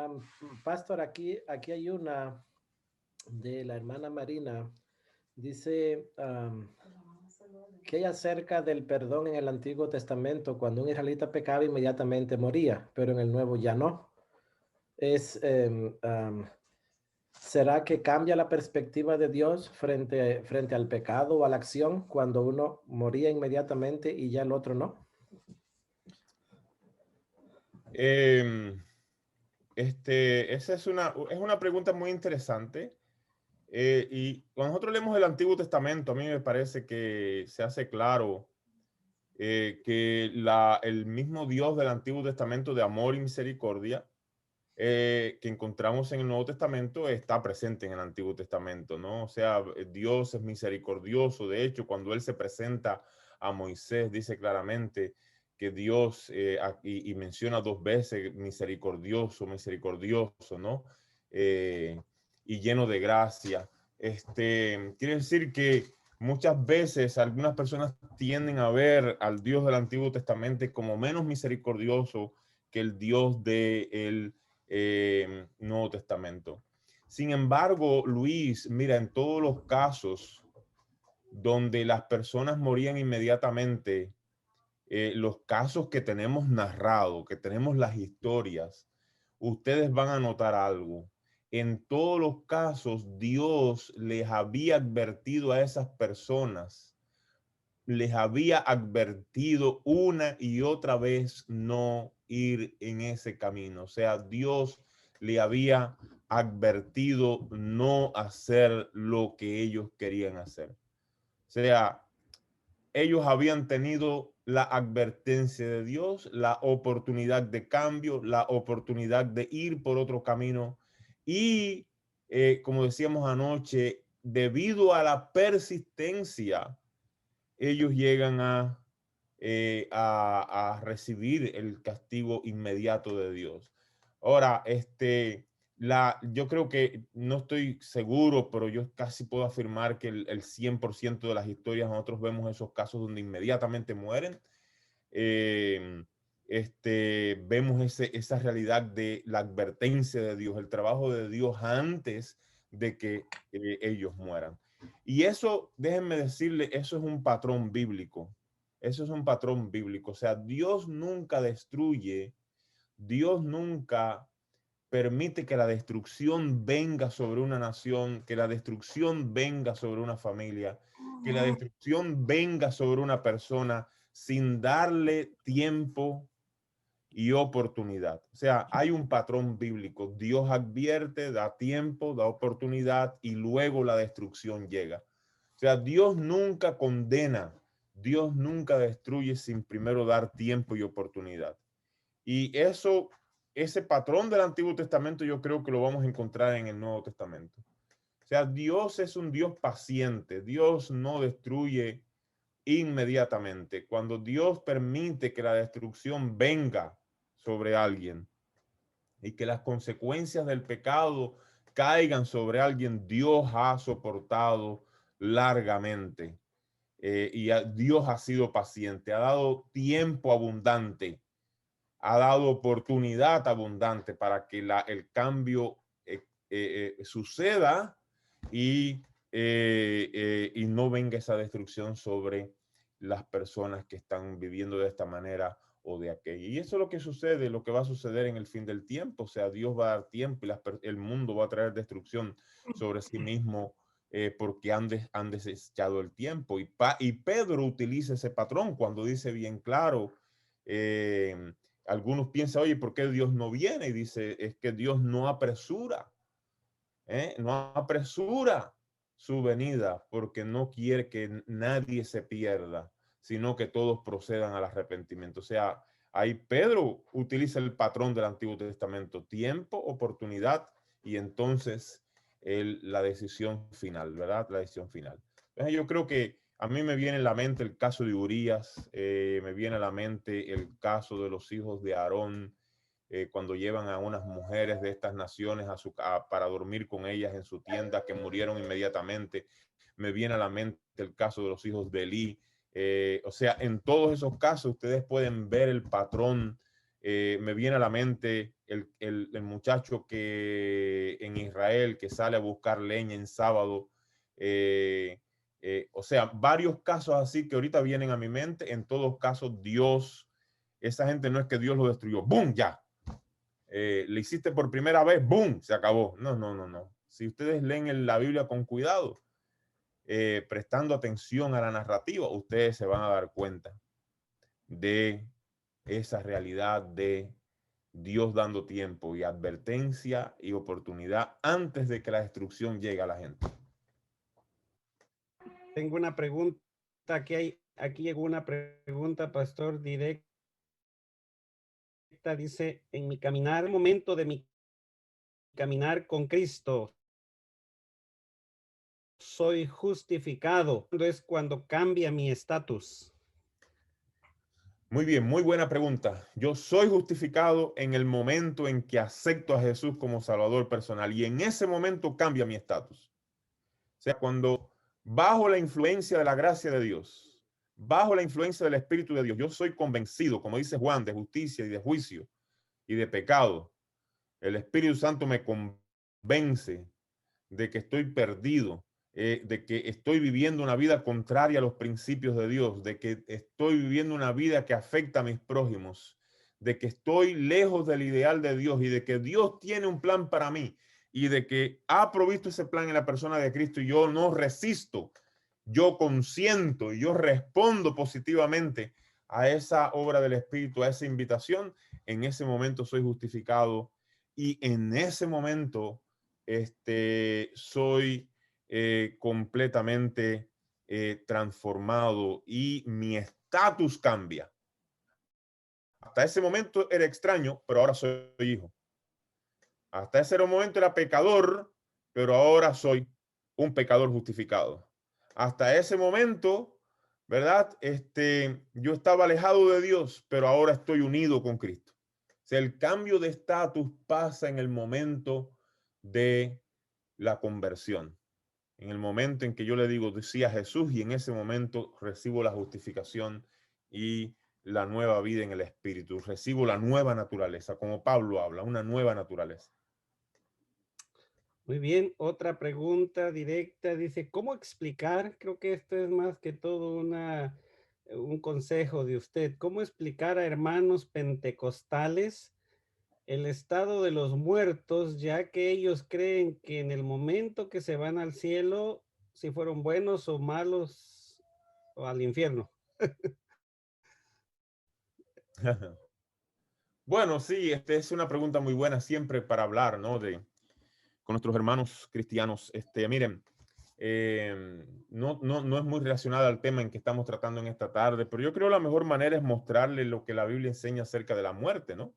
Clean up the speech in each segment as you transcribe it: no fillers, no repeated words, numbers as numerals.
am, Pastor, aquí hay una de la hermana Marina. Dice, ¿qué hay acerca del perdón en el Antiguo Testamento? Cuando un israelita pecaba, inmediatamente moría, pero en el Nuevo ya no. Es, ¿será que cambia la perspectiva de Dios frente al pecado o a la acción cuando uno moría inmediatamente y ya el otro no? Em, Esa es una pregunta muy interesante. Y cuando nosotros leemos el Antiguo Testamento, a mí me parece que se hace claro que el mismo Dios del Antiguo Testamento de amor y misericordia que encontramos en el Nuevo Testamento está presente en el Antiguo Testamento, ¿no? O sea, Dios es misericordioso. De hecho, cuando Él se presenta a Moisés, dice claramente que Dios, y menciona dos veces misericordioso, misericordioso, ¿no? Eh, y lleno de gracia. Quiere decir que muchas veces algunas personas tienden a ver al Dios del Antiguo Testamento como menos misericordioso que el Dios del Nuevo Testamento. Sin embargo, Luis, mira, en todos los casos donde las personas morían inmediatamente, los casos que tenemos narrado, que tenemos las historias, ustedes van a notar algo. En todos los casos, Dios les había advertido a esas personas, les había advertido una y otra vez no ir en ese camino. O sea, Dios le había advertido no hacer lo que ellos querían hacer. O sea, ellos habían tenido la advertencia de Dios, la oportunidad de cambio, la oportunidad de ir por otro camino y, como decíamos anoche, debido a la persistencia, ellos llegan a recibir el castigo inmediato de Dios. Ahora, yo creo que, no estoy seguro, pero yo casi puedo afirmar que el 100% de las historias nosotros vemos esos casos donde inmediatamente mueren. Eh, Vemos esa realidad de la advertencia de Dios, el trabajo de Dios antes de que ellos mueran. Y eso, déjenme decirle, eso es un patrón bíblico. Eso es un patrón bíblico. O sea, Dios nunca destruye, Dios nunca permite que la destrucción venga sobre una nación, que la destrucción venga sobre una familia, que la destrucción venga sobre una persona sin darle tiempo y oportunidad. O sea, hay un patrón bíblico. Dios advierte, da tiempo, da oportunidad y luego la destrucción llega. O sea, Dios nunca condena, Dios nunca destruye sin primero dar tiempo y oportunidad. Y ese patrón del Antiguo Testamento yo creo que lo vamos a encontrar en el Nuevo Testamento. O sea, Dios es un Dios paciente. Dios no destruye inmediatamente. Cuando Dios permite que la destrucción venga sobre alguien y que las consecuencias del pecado caigan sobre alguien, Dios ha soportado largamente. Dios ha sido paciente, ha dado tiempo abundante, ha dado oportunidad abundante para que el cambio suceda y, y no venga esa destrucción sobre las personas que están viviendo de esta manera o de aquella. Y eso es lo que sucede, lo que va a suceder en el fin del tiempo. O sea, Dios va a dar tiempo y el mundo va a traer destrucción sobre sí mismo porque han desechado el tiempo. Y Pedro utiliza ese patrón cuando dice bien claro, eh, algunos piensan, oye, ¿por qué Dios no viene? Y dice, es que Dios no apresura, no apresura su venida porque no quiere que nadie se pierda, sino que todos procedan al arrepentimiento. O sea, ahí Pedro utiliza el patrón del Antiguo Testamento, tiempo, oportunidad y entonces la decisión final, ¿verdad? La decisión final. Entonces yo creo que a mí me viene a la mente el caso de Urías, me viene a la mente el caso de los hijos de Aarón, cuando llevan a unas mujeres de estas naciones para dormir con ellas en su tienda, que murieron inmediatamente. Me viene a la mente el caso de los hijos de Elí. O sea, en todos esos casos ustedes pueden ver el patrón Me viene a la mente el muchacho que en Israel que sale a buscar leña en sábado. O sea, varios casos así que ahorita vienen a mi mente. En todos casos, Dios, esa gente no es que Dios lo destruyó. ¡Bum! Ya. Le hiciste por primera vez. ¡Bum! Se acabó. No, no, no, no. Si ustedes leen la Biblia con cuidado, prestando atención a la narrativa, ustedes se van a dar cuenta de esa realidad de Dios dando tiempo y advertencia y oportunidad antes de que la destrucción llegue a la gente. Tengo una pregunta. Aquí llegó una pregunta, pastor, directa. Dice, en mi caminar, el momento de mi caminar con Cristo, soy justificado. Es cuando cambia mi estatus. Muy bien, muy buena pregunta. Yo soy justificado en el momento en que acepto a Jesús como Salvador personal y en ese momento cambia mi estatus. O sea, cuando bajo la influencia de la gracia de Dios, bajo la influencia del Espíritu de Dios, yo soy convencido, como dice Juan, de justicia y de juicio y de pecado. El Espíritu Santo me convence de que estoy perdido, de que estoy viviendo una vida contraria a los principios de Dios, de que estoy viviendo una vida que afecta a mis prójimos, de que estoy lejos del ideal de Dios y de que Dios tiene un plan para mí y de que ha provisto ese plan en la persona de Cristo y yo no resisto, yo consiento y yo respondo positivamente a esa obra del Espíritu, a esa invitación. En ese momento soy justificado y en ese momento soy completamente transformado y mi estatus cambia. Hasta ese momento era extraño, pero ahora soy hijo. Hasta ese momento era pecador, pero ahora soy un pecador justificado. Hasta ese momento, ¿verdad? Yo estaba alejado de Dios, pero ahora estoy unido con Cristo. O sea, el cambio de estatus pasa en el momento de la conversión. En el momento en que yo le digo sí a Jesús y en ese momento recibo la justificación y la nueva vida en el Espíritu. Recibo la nueva naturaleza, como Pablo habla, una nueva naturaleza. Muy bien, otra pregunta directa. Dice, ¿cómo explicar? Creo que esto es más que todo un consejo de usted. ¿Cómo explicar a hermanos pentecostales el estado de los muertos, ya que ellos creen que en el momento que se van al cielo, si fueron buenos o malos, o al infierno? Bueno, sí, es una pregunta muy buena siempre para hablar, ¿no? Con nuestros hermanos cristianos. Miren, no es muy relacionada al tema en que estamos tratando en esta tarde, pero yo creo que la mejor manera es mostrarle lo que la Biblia enseña acerca de la muerte, ¿no?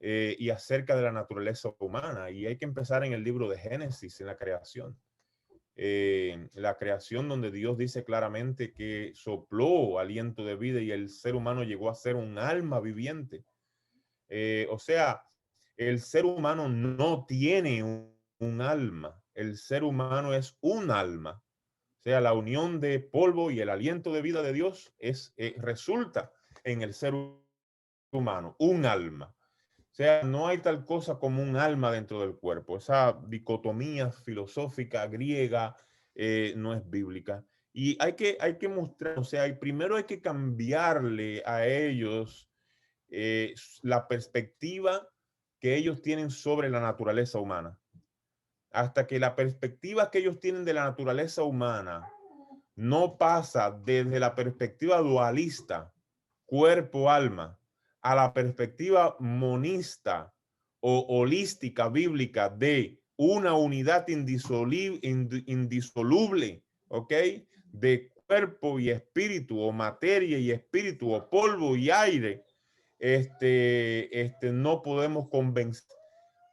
Y acerca de la naturaleza humana. Y hay que empezar en el libro de Génesis, en la creación. La creación donde Dios dice claramente que sopló aliento de vida y el ser humano llegó a ser un alma viviente. O sea, el ser humano no tiene un alma. El ser humano es un alma. O sea, la unión de polvo y el aliento de vida de Dios resulta en el ser humano, un alma. O sea, no hay tal cosa como un alma dentro del cuerpo. Esa dicotomía filosófica griega no es bíblica. Y hay que mostrar, o sea, primero hay que cambiarle a ellos la perspectiva que ellos tienen sobre la naturaleza humana. Hasta que la perspectiva que ellos tienen de la naturaleza humana no pasa desde la perspectiva dualista, cuerpo-alma, a la perspectiva monista o holística bíblica de una unidad indisoluble, ¿ok? De cuerpo y espíritu, o materia y espíritu, o polvo y aire, no podemos convencer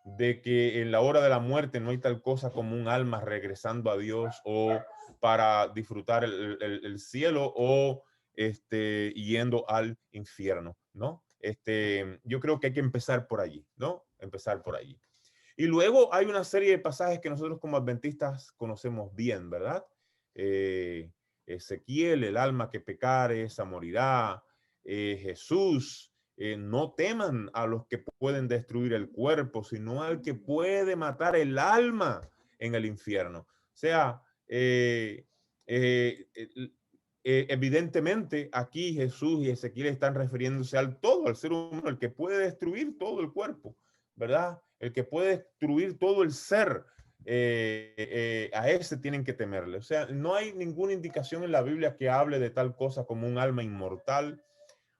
de que en la hora de la muerte no hay tal cosa como un alma regresando a Dios o para disfrutar el cielo o yendo al infierno, ¿no? Yo creo que hay que empezar por allí, ¿no? Empezar por allí. Y luego hay una serie de pasajes que nosotros como adventistas conocemos bien, ¿verdad? Ezequiel, el alma que pecare, esa morirá. Jesús, no teman a los que pueden destruir el cuerpo, sino al que puede matar el alma en el infierno. O sea, evidentemente aquí Jesús y Ezequiel están refiriéndose al todo, al ser humano, el que puede destruir todo el cuerpo, ¿verdad? El que puede destruir todo el ser. A ese tienen que temerle. O sea, no hay ninguna indicación en la Biblia que hable de tal cosa como un alma inmortal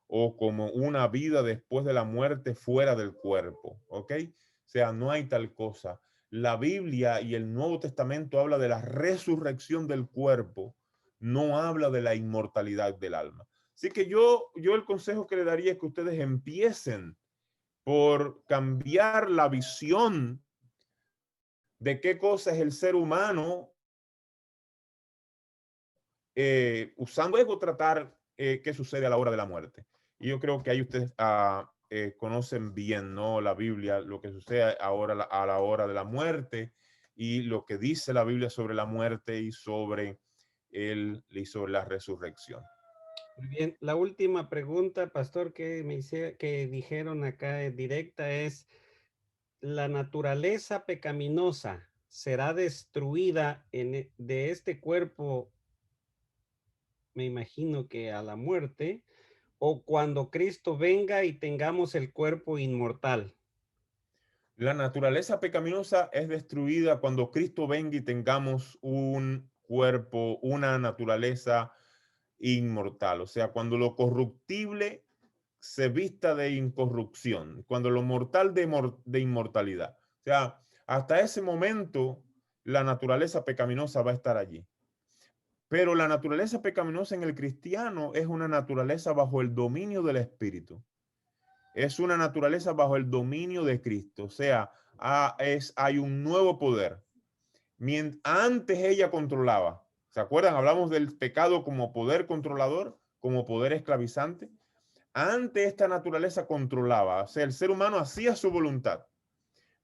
o como una vida después de la muerte fuera del cuerpo, ¿ok? O sea, no hay tal cosa. La Biblia y el Nuevo Testamento habla de la resurrección del cuerpo, no habla de la inmortalidad del alma. Así que yo el consejo que le daría es que ustedes empiecen por cambiar la visión de qué cosa es el ser humano, usando ego tratar qué sucede a la hora de la muerte. Y yo creo que ahí ustedes conocen bien, ¿no? La Biblia, lo que sucede ahora a la hora de la muerte y lo que dice la Biblia sobre la muerte y sobre la resurrección. Muy bien, la última pregunta, pastor, que dijeron acá directa es, ¿la naturaleza pecaminosa será destruida de este cuerpo, me imagino que a la muerte, o cuando Cristo venga y tengamos el cuerpo inmortal? La naturaleza pecaminosa es destruida cuando Cristo venga y tengamos un cuerpo, una naturaleza inmortal. O sea, cuando lo corruptible se vista de incorrupción, cuando lo mortal de inmortalidad. O sea, hasta ese momento la naturaleza pecaminosa va a estar allí. Pero la naturaleza pecaminosa en el cristiano es una naturaleza bajo el dominio del Espíritu. Es una naturaleza bajo el dominio de Cristo. O sea, hay un nuevo poder. Antes ella controlaba. ¿Se acuerdan? Hablamos del pecado como poder controlador, como poder esclavizante. Antes esta naturaleza controlaba. O sea, el ser humano hacía su voluntad.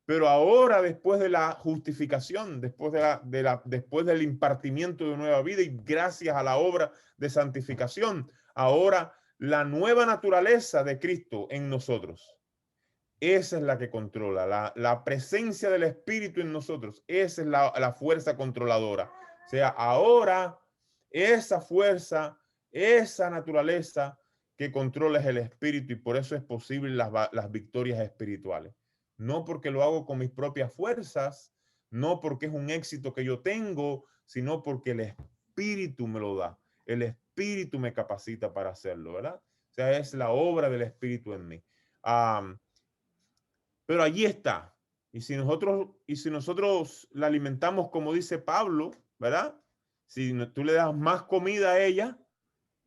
Pero ahora, después de la justificación, después del impartimiento de nueva vida y gracias a la obra de santificación, ahora la nueva naturaleza de Cristo en nosotros, esa es la que controla, la presencia del Espíritu en nosotros, esa es la fuerza controladora. O sea, ahora esa fuerza, esa naturaleza que controla es el Espíritu y por eso es posible las victorias espirituales. No porque lo hago con mis propias fuerzas, no porque es un éxito que yo tengo, sino porque el Espíritu me lo da. El Espíritu me capacita para hacerlo, ¿verdad? O sea, es la obra del Espíritu en mí. Pero allí está. Y si nosotros la alimentamos como dice Pablo, ¿verdad? Si tú le das más comida a ella,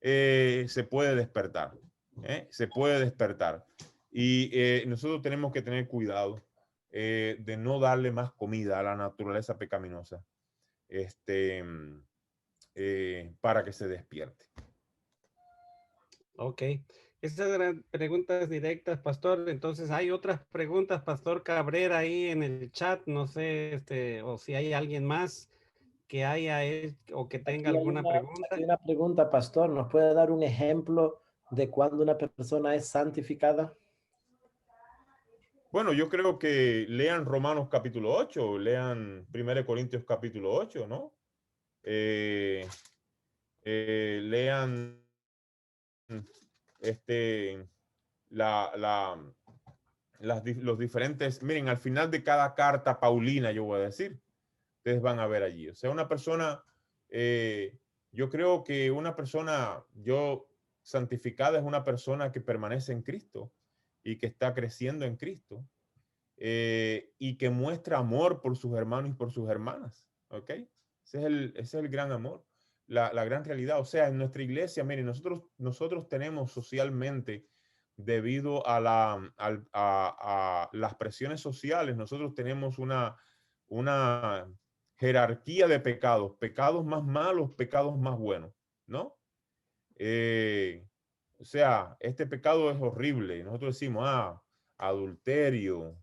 se puede despertar. Se puede despertar. Y nosotros tenemos que tener cuidado de no darle más comida a la naturaleza pecaminosa para que se despierte. Ok. Estas eran preguntas directas, pastor. Entonces, hay otras preguntas, pastor Cabrera, ahí en el chat. No sé, o si hay alguien más que haya o que tenga alguna pregunta. Aquí hay una pregunta, pastor. ¿Nos puede dar un ejemplo de cuando una persona es santificada? Bueno, yo creo que lean Romanos capítulo 8, lean 1 Corintios capítulo 8, ¿no? Lean los diferentes, miren, al final de cada carta paulina, yo voy a decir, ustedes van a ver allí. O sea, una persona, yo creo que una persona, santificada es una persona que permanece en Cristo y que está creciendo en Cristo y que muestra amor por sus hermanos y por sus hermanas, ¿ok? Ese es el gran amor, la gran realidad. O sea, en nuestra iglesia, miren, nosotros tenemos socialmente, debido a las presiones sociales, nosotros tenemos una jerarquía de pecados más malos, pecados más buenos, ¿no? O sea, este pecado es horrible. Nosotros decimos, adulterio,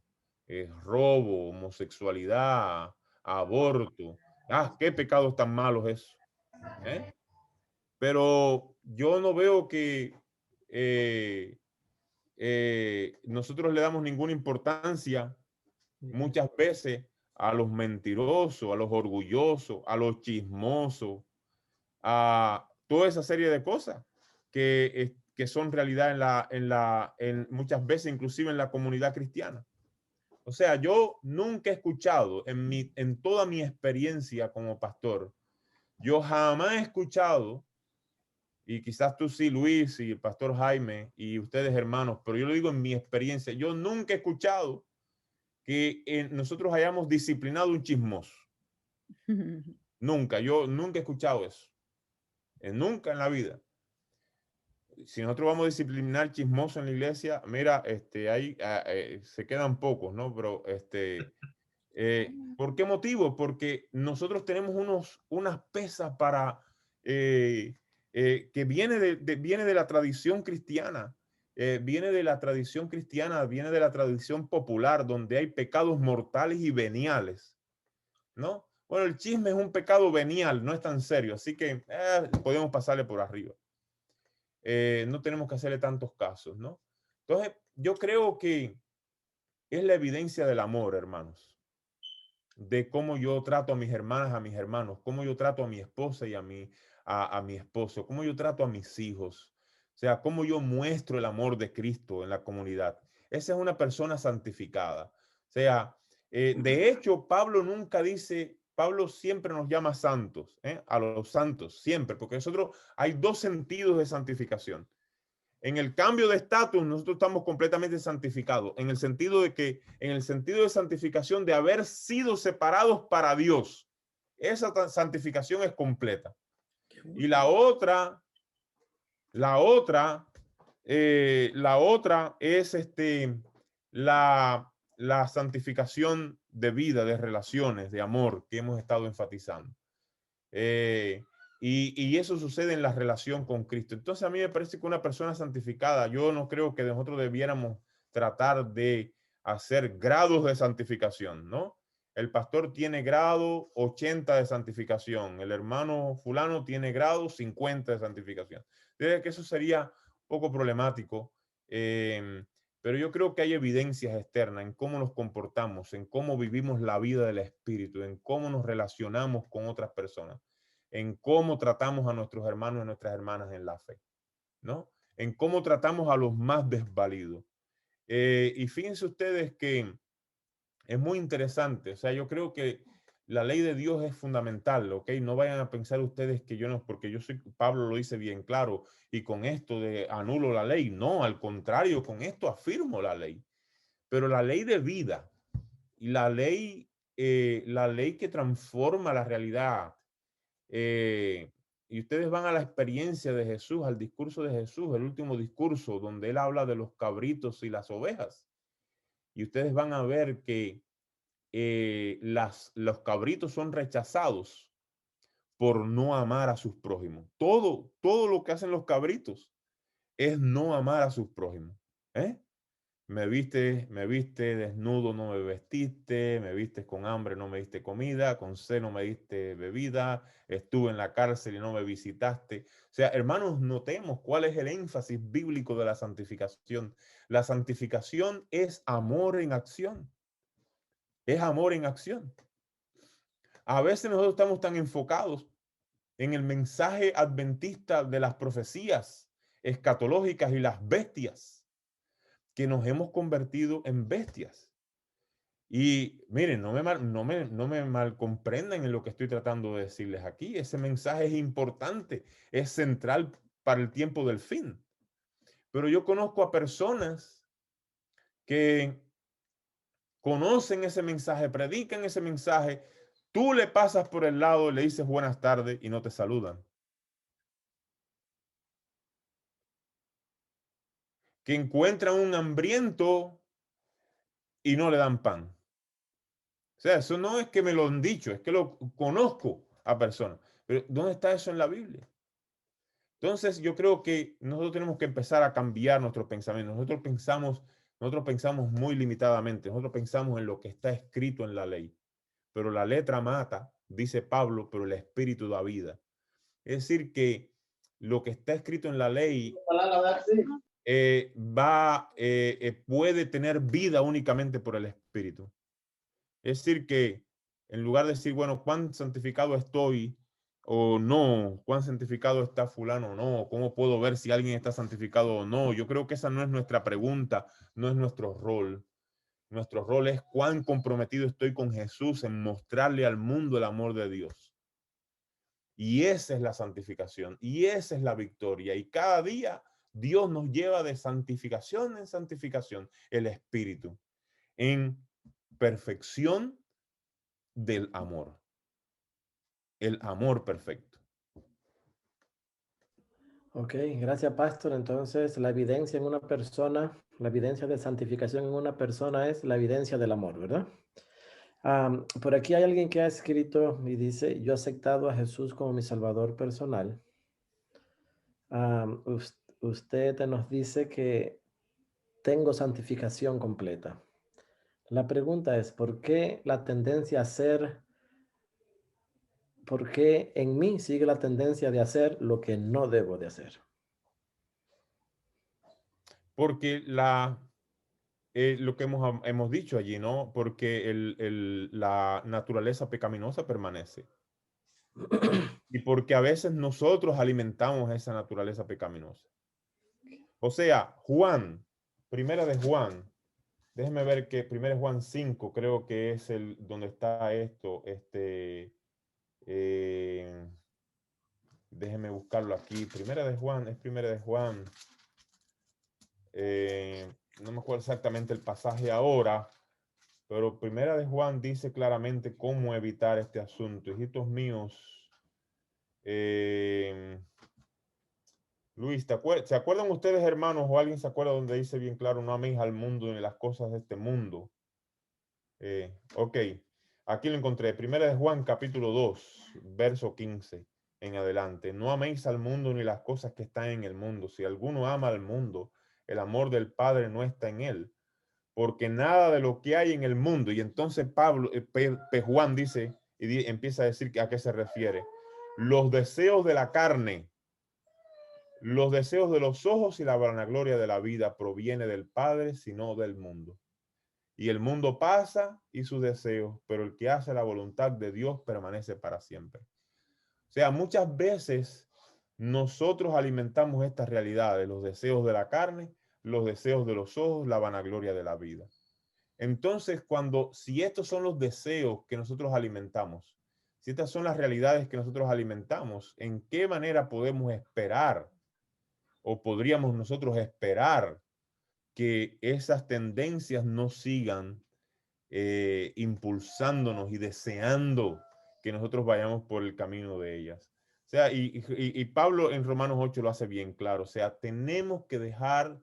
robo, homosexualidad, aborto. Qué pecados tan malos eso. Pero yo no veo que nosotros le damos ninguna importancia muchas veces a los mentirosos, a los orgullosos, a los chismosos, a toda esa serie de cosas que son realidad en muchas veces, inclusive en la comunidad cristiana. O sea, yo nunca he escuchado en toda mi experiencia como pastor, yo jamás he escuchado, y quizás tú sí, Luis, y el pastor Jaime, y ustedes hermanos, pero yo lo digo en mi experiencia, yo nunca he escuchado que nosotros hayamos disciplinado un chismoso. Nunca, yo nunca he escuchado eso. Nunca en la vida. Si nosotros vamos a disciplinar chismoso en la iglesia, mira, ahí se quedan pocos, ¿no? Pero ¿por qué motivo? Porque nosotros tenemos unas pesas para que viene de la tradición cristiana. Viene de la tradición cristiana, viene de la tradición popular, donde hay pecados mortales y veniales, ¿no? Bueno, el chisme es un pecado venial, no es tan serio, así que podemos pasarle por arriba. No tenemos que hacerle tantos casos, ¿no? Entonces, yo creo que es la evidencia del amor, hermanos, de cómo yo trato a mis hermanas, a mis hermanos, cómo yo trato a mi esposa y a mi esposo, cómo yo trato a mis hijos, o sea, cómo yo muestro el amor de Cristo en la comunidad. Esa es una persona santificada. O sea, de hecho, Pablo siempre nos llama santos, a los santos, siempre, porque nosotros hay dos sentidos de santificación. En el cambio de estatus, nosotros estamos completamente santificados, en el sentido de santificación de haber sido separados para Dios. Esa santificación es completa. Y la otra es la santificación de vida, de relaciones, de amor que hemos estado enfatizando. Y eso sucede en la relación con Cristo. Entonces a mí me parece que una persona santificada, yo no creo que nosotros debiéramos tratar de hacer grados de santificación, ¿no? El pastor tiene grado 80 de santificación, el hermano fulano tiene grado 50 de santificación. Creo que eso sería un poco problemático, pero yo creo que hay evidencias externas en cómo nos comportamos, en cómo vivimos la vida del Espíritu, en cómo nos relacionamos con otras personas, en cómo tratamos a nuestros hermanos y nuestras hermanas en la fe, ¿no? En cómo tratamos a los más desvalidos. Y fíjense ustedes que es muy interesante. O sea, yo creo que la ley de Dios es fundamental, ¿ok? No vayan a pensar ustedes que yo no, porque Pablo lo dice bien claro, y con esto de anulo la ley. No, al contrario, con esto afirmo la ley. Pero la ley de vida y la ley que transforma la realidad, y ustedes van a la experiencia de Jesús, al discurso de Jesús, el último discurso donde él habla de los cabritos y las ovejas. Y ustedes van a ver que los cabritos son rechazados por no amar a sus prójimos. Todo lo que hacen los cabritos es no amar a sus prójimos. Me viste desnudo, no me vestiste, me viste con hambre, no me diste comida, con sed no me diste bebida, estuve en la cárcel y no me visitaste. O sea, hermanos, notemos cuál es el énfasis bíblico de la santificación. La santificación es amor en acción. Es amor en acción. A veces nosotros estamos tan enfocados en el mensaje adventista de las profecías escatológicas y las bestias, que nos hemos convertido en bestias. Y miren, no me mal comprendan en lo que estoy tratando de decirles aquí. Ese mensaje es importante, es central para el tiempo del fin. Pero yo conozco a personas que conocen ese mensaje, predican ese mensaje. Tú le pasas por el lado, le dices buenas tardes y no te saludan. Que encuentran un hambriento y no le dan pan. O sea, eso no es que me lo han dicho, es que lo conozco a personas. Pero ¿dónde está eso en la Biblia? Entonces, yo creo que nosotros tenemos que empezar a cambiar nuestros pensamientos. Nosotros pensamos muy limitadamente. Nosotros pensamos en lo que está escrito en la ley. Pero la letra mata, dice Pablo, pero el espíritu da vida. Es decir, que lo que está escrito en la ley puede tener vida únicamente por el Espíritu. Es decir, que en lugar de decir, bueno, cuán santificado estoy o no, cuán santificado está fulano o no, cómo puedo ver si alguien está santificado o no, yo creo que esa no es nuestra pregunta, no es nuestro rol. Nuestro rol es cuán comprometido estoy con Jesús en mostrarle al mundo el amor de Dios. Y esa es la santificación, y esa es la victoria. Y cada día Dios nos lleva de santificación en santificación, el Espíritu, en perfección del amor. El amor perfecto. Ok, gracias, Pastor. Entonces, la evidencia en una persona, la evidencia de santificación en una persona es la evidencia del amor, ¿verdad? Por aquí hay alguien que ha escrito y dice, yo he aceptado a Jesús como mi Salvador personal. Usted nos dice que tengo santificación completa. La pregunta es, ¿por qué la tendencia a hacer, por qué en mí sigue la tendencia de hacer lo que no debo de hacer? Porque lo que hemos dicho allí, ¿no? Porque la naturaleza pecaminosa permanece. Y porque a veces nosotros alimentamos esa naturaleza pecaminosa. O sea, Juan, primera de Juan, déjeme ver que primera de Juan 5, creo que es donde está esto, déjeme buscarlo aquí. Primera de Juan, es primera de Juan. No me acuerdo exactamente el pasaje ahora, pero primera de Juan dice claramente cómo evitar este asunto. Hijitos míos, Luis, ¿se acuerdan ustedes, hermanos, o alguien se acuerda donde dice bien claro, no améis al mundo ni las cosas de este mundo? Ok, aquí lo encontré. Primera de Juan, capítulo 2, verso 15 en adelante. No améis al mundo ni las cosas que están en el mundo. Si alguno ama al mundo, el amor del Padre no está en él. Porque nada de lo que hay en el mundo, y entonces Juan dice, y empieza a decir a qué se refiere. Los deseos de la carne, los deseos de los ojos y la vanagloria de la vida proviene del Padre, sino del mundo. Y el mundo pasa y sus deseos, pero el que hace la voluntad de Dios permanece para siempre. O sea, muchas veces nosotros alimentamos estas realidades, los deseos de la carne, los deseos de los ojos, la vanagloria de la vida. Entonces, si estos son los deseos que nosotros alimentamos, si estas son las realidades que nosotros alimentamos, ¿en qué manera podemos esperar o podríamos nosotros esperar que esas tendencias no sigan impulsándonos y deseando que nosotros vayamos por el camino de ellas? O sea, y Pablo en Romanos 8 lo hace bien claro. O sea, tenemos que dejar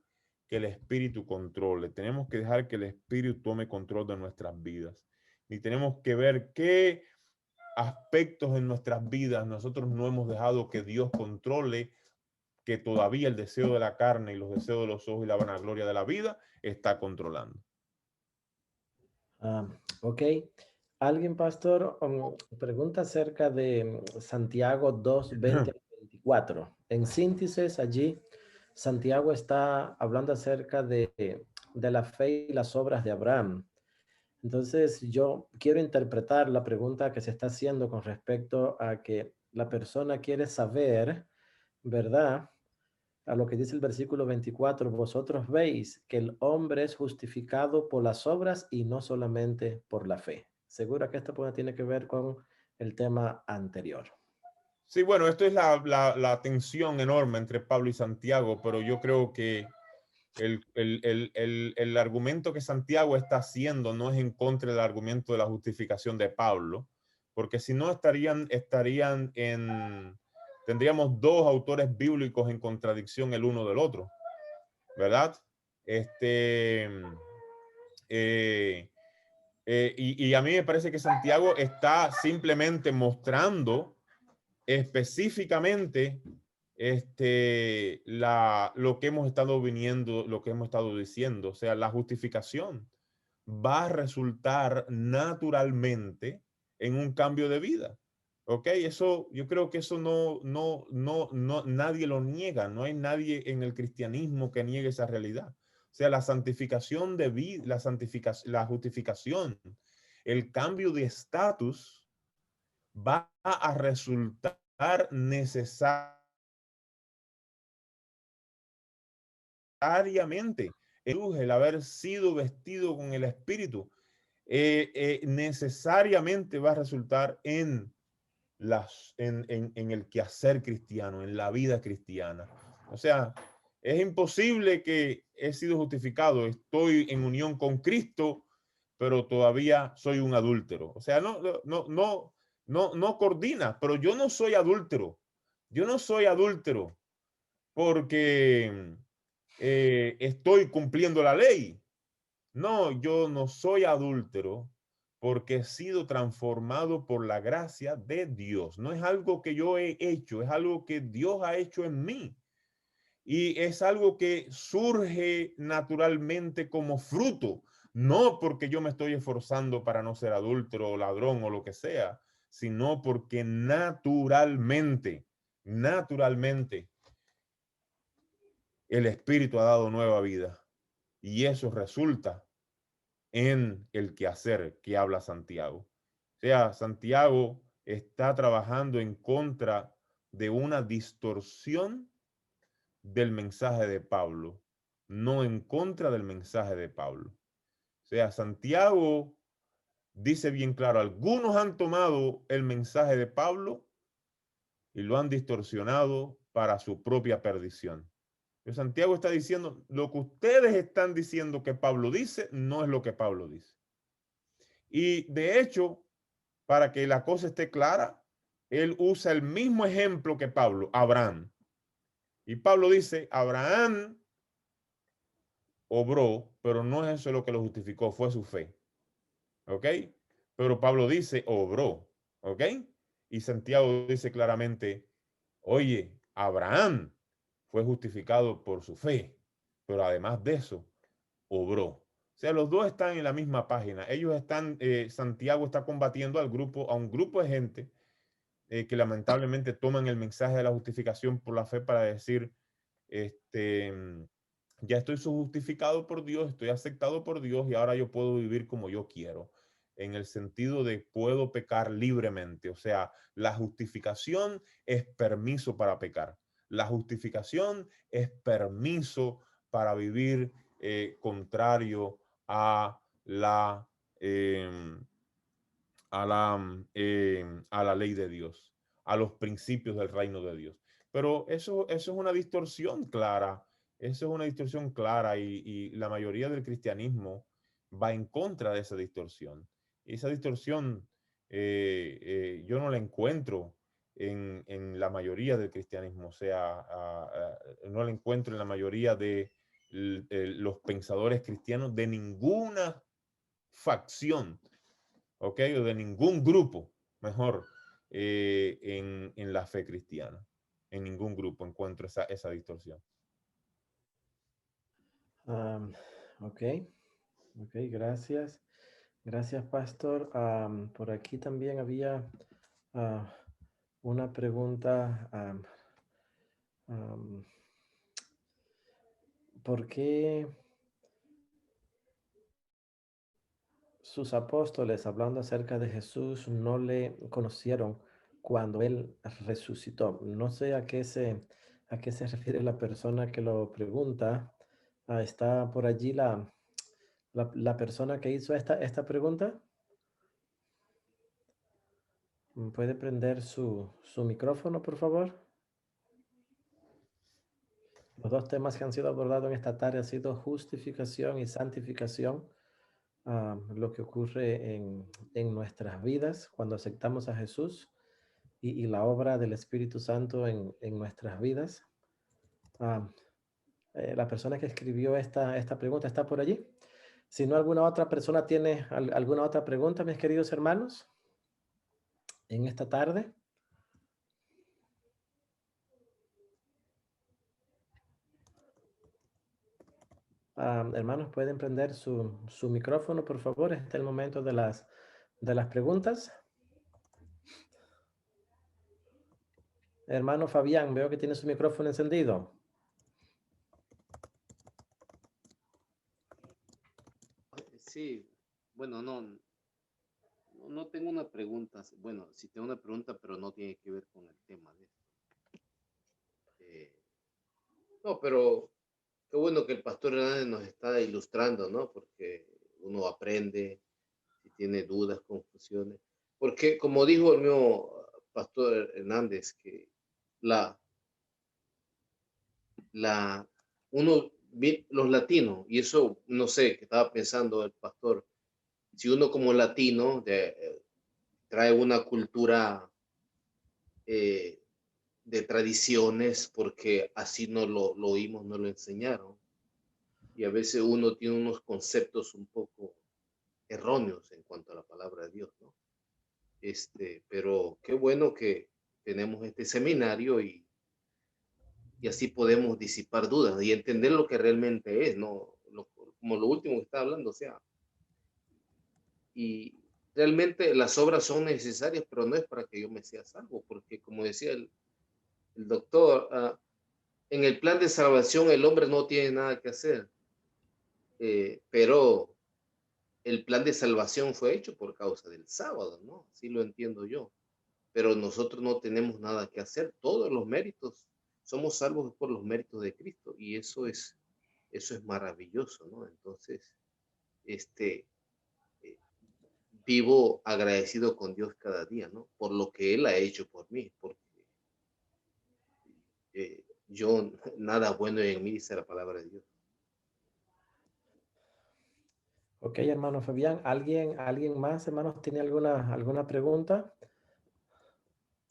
que el Espíritu controle. Tenemos que dejar que el Espíritu tome control de nuestras vidas. Y tenemos que ver qué aspectos en nuestras vidas nosotros no hemos dejado que Dios controle, que todavía el deseo de la carne y los deseos de los ojos y la vanagloria de la vida está controlando. Ok. Alguien, pastor, pregunta acerca de Santiago 2, 20 al 24. En síntesis, allí Santiago está hablando acerca de la fe y las obras de Abraham. Entonces, yo quiero interpretar la pregunta que se está haciendo con respecto a que la persona quiere saber, ¿verdad? A lo que dice el versículo 24, vosotros veis que el hombre es justificado por las obras y no solamente por la fe. Seguro que esto tiene que ver con el tema anterior. Sí, bueno, esto es la tensión enorme entre Pablo y Santiago, pero yo creo que el argumento que Santiago está haciendo no es en contra del argumento de la justificación de Pablo, porque si no tendríamos dos autores bíblicos en contradicción el uno del otro, ¿verdad? Y a mí me parece que Santiago está simplemente mostrando específicamente lo que hemos estado viniendo, lo que hemos estado diciendo. O sea, la justificación va a resultar naturalmente en un cambio de vida. ¿Ok? Eso, yo creo que eso no, nadie lo niega. No hay nadie en el cristianismo que niegue esa realidad. O sea, la santificación de vida, la justificación, el cambio de estatus va a resultar necesariamente el haber sido vestido con el Espíritu, necesariamente va a resultar en el quehacer cristiano, en la vida cristiana. O sea, es imposible que he sido justificado, estoy en unión con Cristo, pero todavía soy un adúltero. O sea, no coordina, pero yo no soy adúltero. Yo no soy adúltero porque estoy cumpliendo la ley. No, yo no soy adúltero porque he sido transformado por la gracia de Dios. No es algo que yo he hecho, es algo que Dios ha hecho en mí. Y es algo que surge naturalmente como fruto, no porque yo me estoy esforzando para no ser adúltero o ladrón o lo que sea, sino porque naturalmente el Espíritu ha dado nueva vida. Y eso resulta en el quehacer que habla Santiago. O sea, Santiago está trabajando en contra de una distorsión del mensaje de Pablo, no en contra del mensaje de Pablo. O sea, Santiago dice bien claro, algunos han tomado el mensaje de Pablo y lo han distorsionado para su propia perdición. Pero Santiago está diciendo, lo que ustedes están diciendo que Pablo dice, no es lo que Pablo dice. Y de hecho, para que la cosa esté clara, él usa el mismo ejemplo que Pablo, Abraham. Y Pablo dice, Abraham obró, pero no es eso lo que lo justificó, fue su fe. ¿Ok? Pero Pablo dice, obró. ¿Ok? Y Santiago dice claramente, oye, Abraham fue justificado por su fe, pero además de eso, obró. O sea, los dos están en la misma página. Ellos están, Santiago está combatiendo a un grupo de gente que lamentablemente toman el mensaje de la justificación por la fe para decir, este, ya estoy justificado por Dios, estoy aceptado por Dios y ahora yo puedo vivir como yo quiero, en el sentido de puedo pecar libremente. O sea, la justificación es permiso para pecar. La justificación es permiso para vivir contrario a la, eh, a la ley de Dios, a los principios del reino de Dios. Pero eso es una distorsión clara, eso es una distorsión clara y la mayoría del cristianismo va en contra de esa distorsión. Y esa distorsión yo no la encuentro en la mayoría del cristianismo, o sea, no la encuentro en la mayoría de los pensadores cristianos de ninguna facción, ¿ok? O de ningún grupo, mejor, en la fe cristiana. En ningún grupo encuentro esa distorsión. Ok, ok, gracias. Gracias, Pastor. Por aquí también había una pregunta. ¿Por qué sus apóstoles, hablando acerca de Jesús, no le conocieron cuando él resucitó? No sé a qué se refiere la persona que lo pregunta. ¿Está por allí la persona que hizo esta pregunta? ¿Puede prender su micrófono, por favor? Los dos temas que han sido abordados en esta tarde han sido justificación y santificación. Lo que ocurre en nuestras vidas cuando aceptamos a Jesús y la obra del Espíritu Santo en nuestras vidas. La persona que escribió esta pregunta está por allí. Si no, alguna otra persona tiene alguna otra pregunta, mis queridos hermanos, en esta tarde. Hermanos, pueden prender su micrófono, por favor. Este es el momento de las preguntas. Hermano Fabián, veo que tiene su micrófono encendido. Sí, bueno, no tengo una pregunta. Bueno, sí tengo una pregunta, pero no tiene que ver con el tema de esto. No, pero qué bueno que el pastor Hernández nos está ilustrando, ¿no? Porque uno aprende, si tiene dudas, confusiones. Porque como dijo el mío pastor Hernández, que la, los latinos, y eso no sé, que estaba pensando el pastor, si uno como latino trae una cultura eh, de tradiciones, porque así no lo oímos, no lo enseñaron, y a veces uno tiene unos conceptos un poco erróneos en cuanto a la palabra de Dios, ¿no? Pero qué bueno que tenemos este seminario y así podemos disipar dudas y entender lo que realmente es, ¿no? Como lo último que está hablando, o sea, y realmente las obras son necesarias, pero no es para que yo me sea salvo, porque como decía el doctor, en el plan de salvación el hombre no tiene nada que hacer, pero el plan de salvación fue hecho por causa del sábado, ¿no? Así lo entiendo yo. Pero nosotros no tenemos nada que hacer. Todos los méritos, somos salvos por los méritos de Cristo y eso es maravilloso, ¿no? Entonces, este, eh, vivo agradecido con Dios cada día, ¿no? Por lo que Él ha hecho por mí, porque yo, nada bueno en mí, dice la palabra de Dios. Ok, hermano Fabián, ¿alguien más, hermanos, tiene alguna pregunta?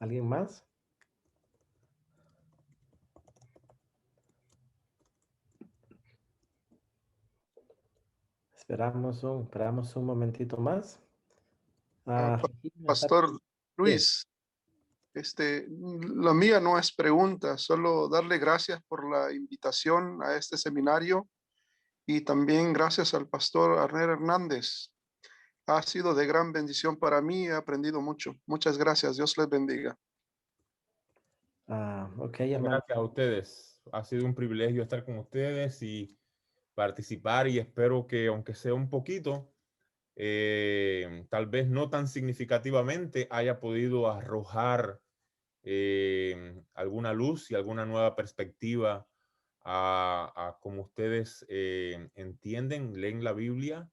¿Alguien más? Esperamos un momentito más. Pastor Sí. Luis, la mía no es pregunta, solo darle gracias por la invitación a este seminario y también gracias al pastor Arner Hernández. Ha sido de gran bendición para mí, he aprendido mucho. Muchas gracias, Dios les bendiga. Ok, hermano. Gracias a ustedes. Ha sido un privilegio estar con ustedes y participar y espero que aunque sea un poquito, tal vez no tan significativamente, haya podido arrojar alguna luz y alguna nueva perspectiva a cómo ustedes entienden, leen la Biblia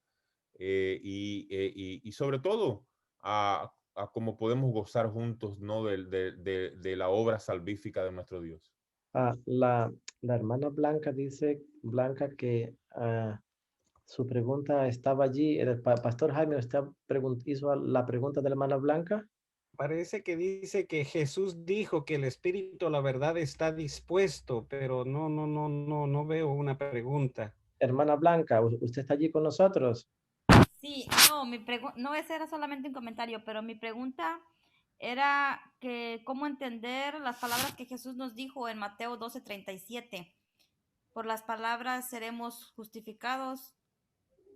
y sobre todo a cómo podemos gozar juntos, ¿no? de la obra salvífica de nuestro Dios. La hermana Blanca dice, que su pregunta estaba allí. El pastor Jaime, ¿usted hizo la pregunta de la hermana Blanca? Parece que dice que Jesús dijo que el espíritu, la verdad, está dispuesto, pero no veo una pregunta. Hermana Blanca, ¿usted está allí con nosotros? Sí, no, no, ese era solamente un comentario, pero mi pregunta era que cómo entender las palabras que Jesús nos dijo en Mateo 12:37. Por las palabras seremos justificados,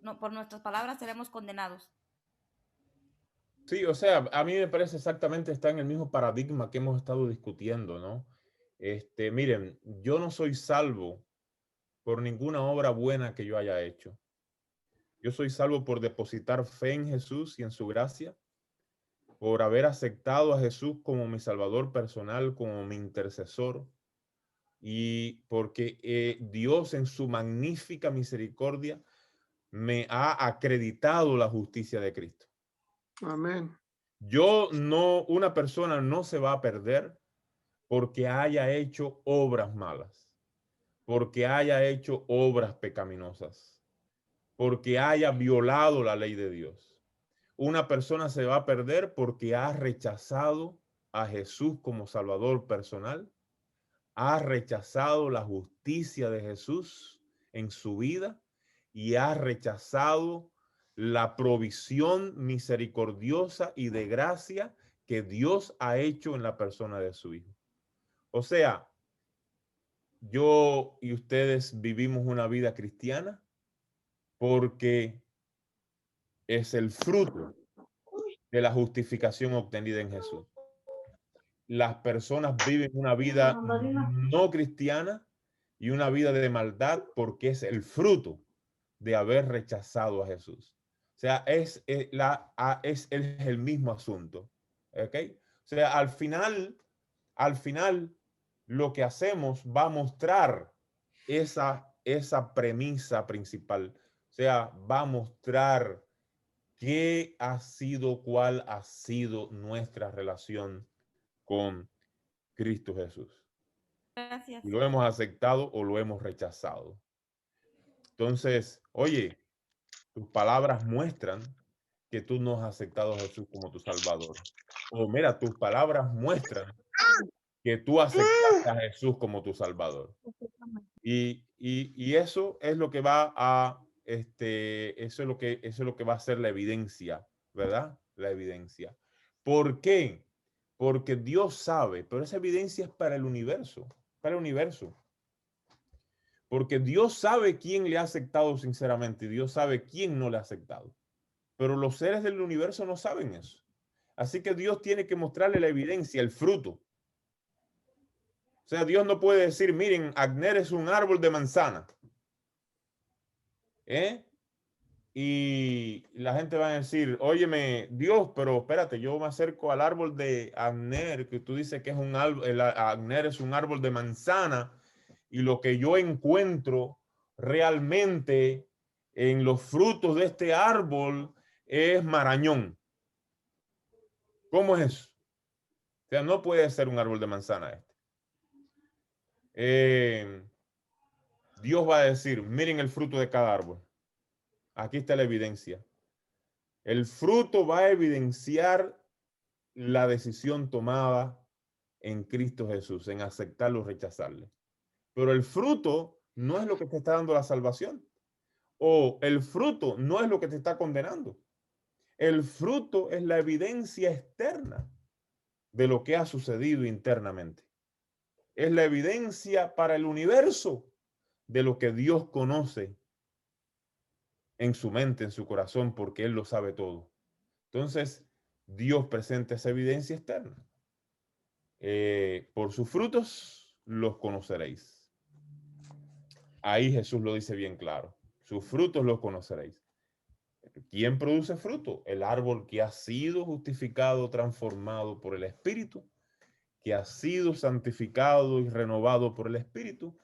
no, por nuestras palabras seremos condenados. Sí, o sea, a mí me parece exactamente, está en el mismo paradigma que hemos estado discutiendo, ¿no? Miren, yo no soy salvo por ninguna obra buena que yo haya hecho. Yo soy salvo por depositar fe en Jesús y en su gracia, por haber aceptado a Jesús como mi salvador personal, como mi intercesor, y porque Dios en su magnífica misericordia me ha acreditado la justicia de Cristo. Amén. Una persona no se va a perder porque haya hecho obras malas, porque haya hecho obras pecaminosas, porque haya violado la ley de Dios. Una persona se va a perder porque ha rechazado a Jesús como Salvador personal, ha rechazado la justicia de Jesús en su vida y ha rechazado la provisión misericordiosa y de gracia que Dios ha hecho en la persona de su Hijo. O sea, yo y ustedes vivimos una vida cristiana porque es el fruto de la justificación obtenida en Jesús. las personas viven una vida no cristiana y una vida de maldad porque es el fruto de haber rechazado a Jesús. O sea, es el mismo asunto. ¿Ok? O sea, al final, lo que hacemos va a mostrar esa premisa principal. O sea, va a mostrar cuál ha sido nuestra relación con Cristo Jesús. Gracias. Y lo hemos aceptado o lo hemos rechazado. Entonces, oye, tus palabras muestran que tú no has aceptado a Jesús como tu Salvador. O mira, tus palabras muestran que tú aceptaste a Jesús como tu Salvador. Y eso es lo que va a, eso es lo que va a ser la evidencia, ¿verdad? La evidencia. ¿Por qué? Porque Dios sabe, pero esa evidencia es para el universo, Porque Dios sabe quién le ha aceptado sinceramente y Dios sabe quién no le ha aceptado. Pero los seres del universo no saben eso. Así que Dios tiene que mostrarle la evidencia, el fruto. O sea, Dios no puede decir, miren, Agner es un árbol de manzana. Y la gente va a decir, óyeme, Dios, pero espérate, yo me acerco al árbol de Agner, que tú dices que es un árbol, Agner es un árbol de manzana, y lo que yo encuentro realmente en los frutos de este árbol es marañón. ¿Cómo es eso? O sea, no puede ser un árbol de manzana este. Dios va a decir, miren el fruto de cada árbol. Aquí está la evidencia. El fruto va a evidenciar la decisión tomada en Cristo Jesús, en aceptarlo o rechazarle. Pero el fruto no es lo que te está dando la salvación. O el fruto no es lo que te está condenando. El fruto es la evidencia externa de lo que ha sucedido internamente. Es la evidencia para el universo de lo que Dios conoce en su mente, en su corazón, porque Él lo sabe todo. Entonces, Dios presenta esa evidencia externa. Por sus frutos los conoceréis. Ahí Jesús lo dice bien claro. Sus frutos los conoceréis. ¿Quién produce fruto? El árbol que ha sido justificado, transformado por el Espíritu, que ha sido santificado y renovado por el Espíritu.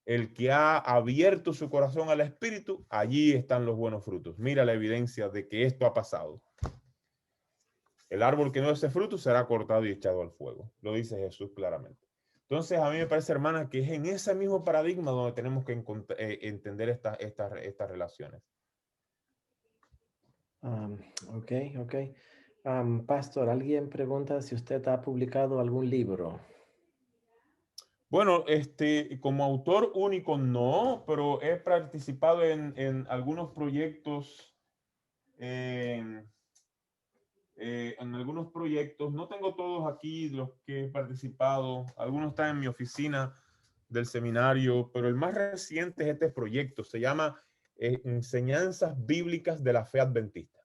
El que ha abierto su corazón al Espíritu, allí están los buenos frutos. Mira la evidencia de que esto ha pasado. El árbol que no dé fruto será cortado y echado al fuego. Lo dice Jesús claramente. Entonces, a mí me parece, hermana, que es en ese mismo paradigma donde tenemos que entender estas relaciones. Ok. Pastor, alguien pregunta si usted ha publicado algún libro. Bueno, como autor único no, pero he participado en algunos proyectos, en algunos proyectos. No tengo todos aquí los que he participado. Algunos están en mi oficina del seminario, pero el más reciente es este proyecto. Se llama Enseñanzas Bíblicas de la Fe Adventista.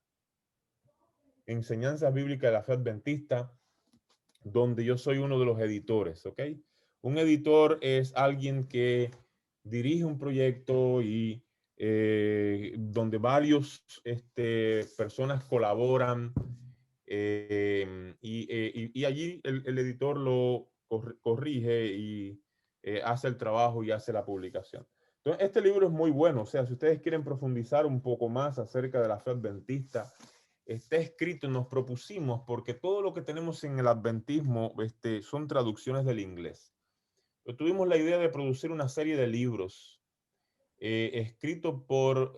Enseñanzas Bíblicas de la Fe Adventista, donde yo soy uno de los editores, ¿ok? Un editor es alguien que dirige un proyecto y donde varios personas colaboran y allí el editor lo corrige y hace el trabajo y hace la publicación. Entonces, este libro es muy bueno. O sea, si ustedes quieren profundizar un poco más acerca de la fe adventista, está escrito, nos propusimos, porque todo lo que tenemos en el adventismo son traducciones del inglés. Pero tuvimos la idea de producir una serie de libros escritos por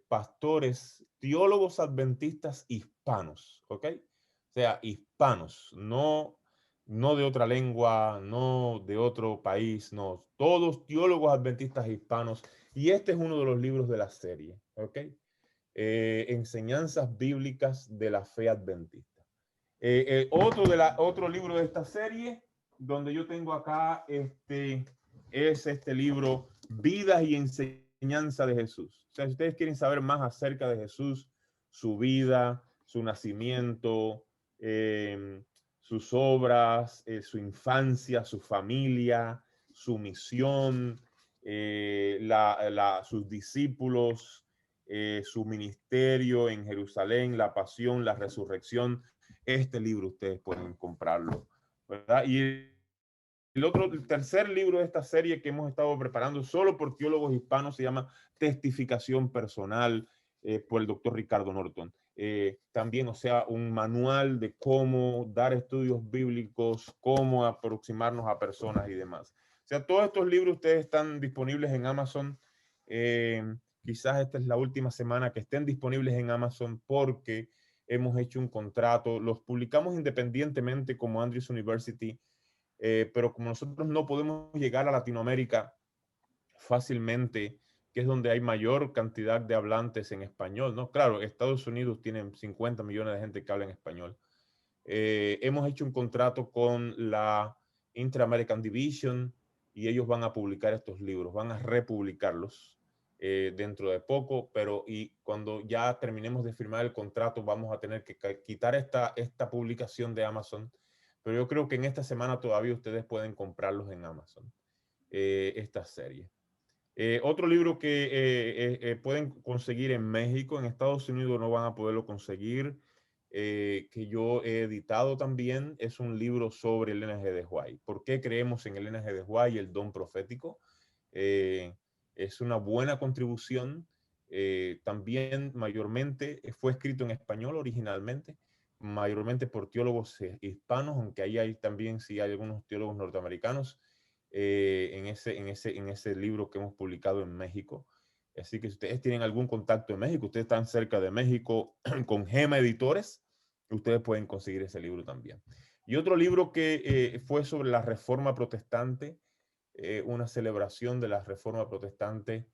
pastores, teólogos adventistas hispanos, ¿ok? O sea, hispanos, no de otra lengua, no de otro país, no, todos teólogos adventistas hispanos. Y este es uno de los libros de la serie, ¿ok? Enseñanzas Bíblicas de la Fe Adventista. Otro libro de esta serie, donde yo tengo acá, es este libro, Vidas y Enseñanza de Jesús. O sea, si ustedes quieren saber más acerca de Jesús, su vida, su nacimiento, sus obras, su infancia, su familia, su misión, sus discípulos, su ministerio en Jerusalén, la pasión, la resurrección. Este libro ustedes pueden comprarlo, ¿verdad? Y el tercer libro de esta serie que hemos estado preparando solo por teólogos hispanos se llama Testificación Personal, por el doctor Ricardo Norton. También, o sea, un manual de cómo dar estudios bíblicos, cómo aproximarnos a personas y demás. O sea, todos estos libros ustedes están disponibles en Amazon. Quizás esta es la última semana que estén disponibles en Amazon porque hemos hecho un contrato. Los publicamos independientemente como Andrews University, pero como nosotros no podemos llegar a Latinoamérica fácilmente, que es donde hay mayor cantidad de hablantes en español, ¿no? Claro, Estados Unidos tiene 50 millones de gente que habla en español. Hemos hecho un contrato con la Inter-American Division y ellos van a publicar estos libros, van a republicarlos dentro de poco, pero y cuando ya terminemos de firmar el contrato vamos a tener que quitar esta publicación de Amazon, pero yo creo que en esta semana todavía ustedes pueden comprarlos en Amazon, esta serie. Otro libro que pueden conseguir en México, en Estados Unidos no van a poderlo conseguir, que yo he editado también, es un libro sobre el LNG de Huay. ¿Por qué creemos en el LNG de Huay y el don profético? Es una buena contribución. También mayormente fue escrito en español originalmente, mayormente por teólogos hispanos, aunque ahí hay también sí hay algunos teólogos norteamericanos. En ese libro que hemos publicado en México. Así que si ustedes tienen algún contacto en México, ustedes están cerca de México con Gema Editores, ustedes pueden conseguir ese libro también. Y otro libro que fue sobre la Reforma Protestante, una celebración de la Reforma Protestante,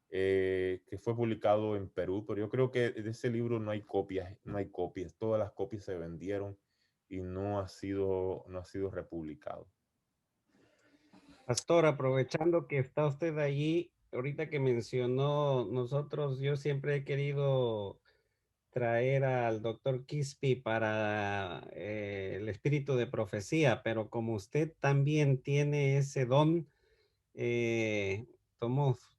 que fue publicado en Perú, pero yo creo que de ese libro no hay copias, todas las copias se vendieron y no ha sido republicado. Pastor, aprovechando que está usted allí, ahorita que mencionó yo siempre he querido traer al doctor Quispe para el espíritu de profecía, pero como usted también tiene ese don,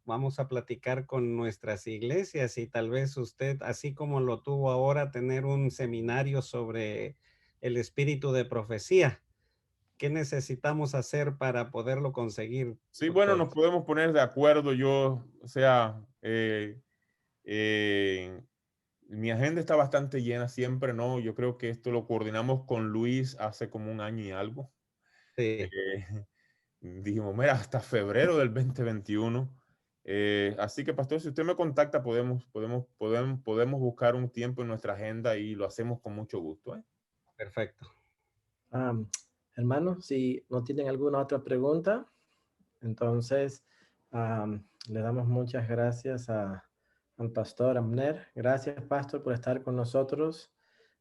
vamos a platicar con nuestras iglesias y tal vez usted, así como lo tuvo ahora, tener un seminario sobre el espíritu de profecía. ¿Qué necesitamos hacer para poderlo conseguir? Sí, doctor? bueno, nos podemos poner de acuerdo. O sea, mi agenda está bastante llena siempre, ¿no? Yo creo que esto lo coordinamos con Luis hace como un año y algo. Sí. Dijimos, mira, hasta febrero del 2021. Así que, pastor, si usted me contacta, podemos buscar un tiempo en nuestra agenda y lo hacemos con mucho gusto, ¿eh? Perfecto. Hermanos, si no tienen alguna otra pregunta, entonces le damos muchas gracias al pastor Abner. Gracias, pastor, por estar con nosotros.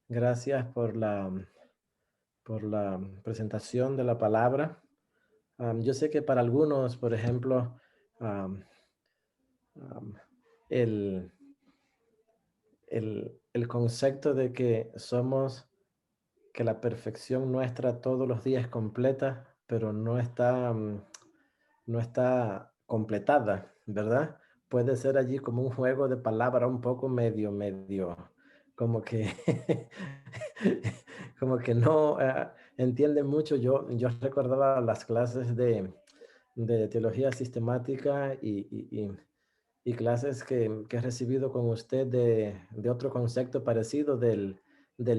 Gracias por la presentación de la palabra. Yo sé que para algunos, por ejemplo, el concepto de que la perfección nuestra todos los días es completa, pero no está completada, ¿verdad? Puede ser allí como un juego de palabras un poco medio, como que, como que no entiende mucho. Yo recordaba las clases de teología sistemática y clases que he recibido con usted de otro concepto parecido del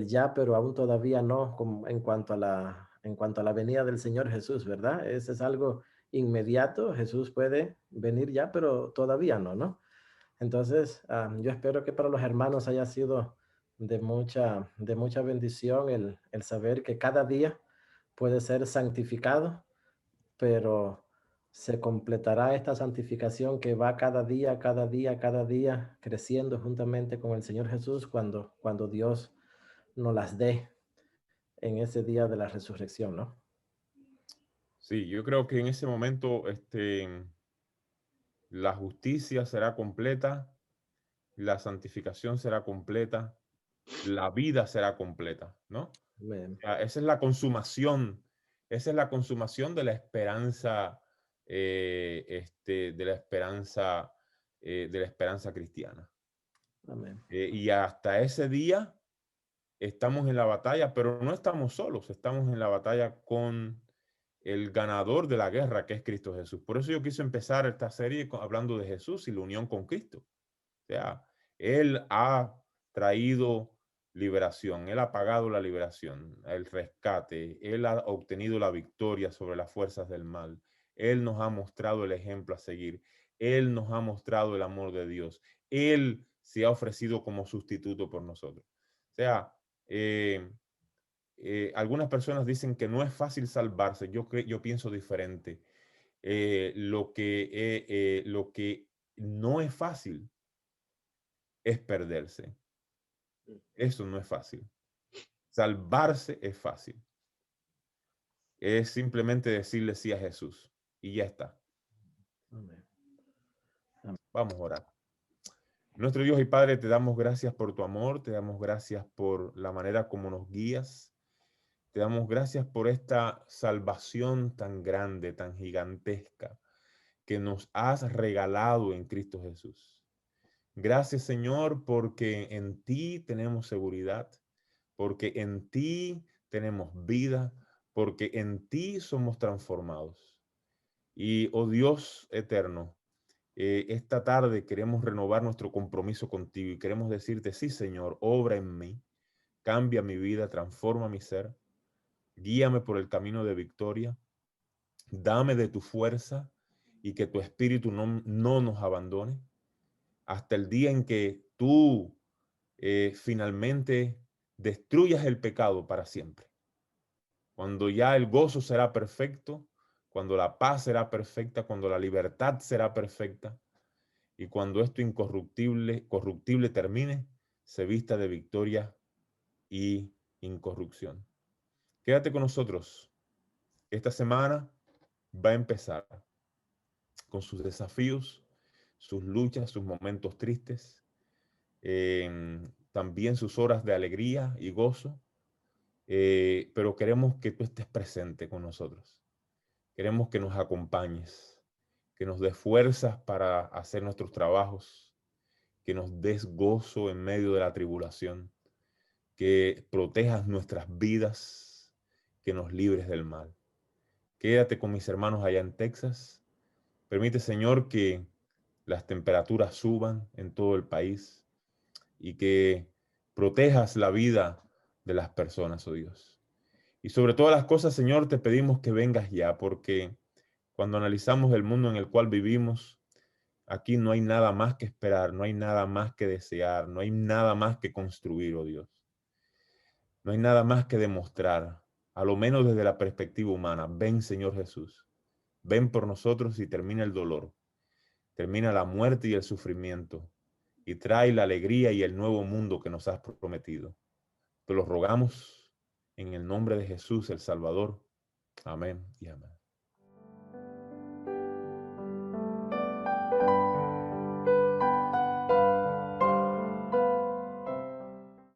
ya, pero aún todavía no, como en cuanto a la venida del Señor Jesús, ¿verdad? Ese es algo inmediato. Jesús puede venir ya, pero todavía no, ¿no? Entonces, yo espero que para los hermanos haya sido de mucha bendición el saber que cada día puede ser santificado, pero se completará esta santificación que va cada día creciendo juntamente con el Señor Jesús cuando Dios nos las dé en ese día de la resurrección, ¿no? Sí, yo creo que en ese momento la justicia será completa, la santificación será completa la vida será completa, ¿no? Amén. Esa es la consumación de la esperanza, de la esperanza cristiana. Amén. Y hasta ese día estamos en la batalla, pero no estamos solos, estamos en la batalla con el ganador de la guerra, que es Cristo Jesús. Por eso yo quise empezar esta serie hablando de Jesús y la unión con Cristo. O sea, Él ha traído liberación, Él ha pagado la liberación, el rescate, Él ha obtenido la victoria sobre las fuerzas del mal. Él nos ha mostrado el ejemplo a seguir. Él nos ha mostrado el amor de Dios. Él se ha ofrecido como sustituto por nosotros. O sea, algunas personas dicen que no es fácil salvarse. Yo pienso diferente. Lo que no es fácil es perderse. Eso no es fácil. Salvarse es fácil. Es simplemente decirle sí a Jesús y ya está. Amén. Vamos a orar. Nuestro Dios y Padre, te damos gracias por tu amor, te damos gracias por la manera como nos guías, te damos gracias por esta salvación tan grande, tan gigantesca que nos has regalado en Cristo Jesús. Gracias, Señor, porque en ti tenemos seguridad, porque en ti tenemos vida, porque en ti somos transformados. Y, oh Dios eterno, esta tarde queremos renovar nuestro compromiso contigo y queremos decirte, sí, Señor, obra en mí, cambia mi vida, transforma mi ser, guíame por el camino de victoria, dame de tu fuerza y que tu espíritu no nos abandone hasta el día en que tú finalmente destruyas el pecado para siempre. Cuando ya el gozo será perfecto, cuando la paz será perfecta, cuando la libertad será perfecta y cuando esto corruptible termine, se vista de victoria y incorrupción. Quédate con nosotros. Esta semana va a empezar con sus desafíos, sus luchas, sus momentos tristes, también sus horas de alegría y gozo, pero queremos que tú estés presente con nosotros. Queremos que nos acompañes, que nos des fuerzas para hacer nuestros trabajos, que nos des gozo en medio de la tribulación, que protejas nuestras vidas, que nos libres del mal. Quédate con mis hermanos allá en Texas. Permite, Señor, que las temperaturas suban en todo el país y que protejas la vida de las personas, oh Dios. Y sobre todas las cosas, Señor, te pedimos que vengas ya, porque cuando analizamos el mundo en el cual vivimos, aquí no hay nada más que esperar, no hay nada más que desear, no hay nada más que construir, oh Dios. No hay nada más que demostrar, a lo menos desde la perspectiva humana. Ven, Señor Jesús, ven por nosotros y termina el dolor, termina la muerte y el sufrimiento, y trae la alegría y el nuevo mundo que nos has prometido. Te lo rogamos en el nombre de Jesús, el Salvador. Amén y amén.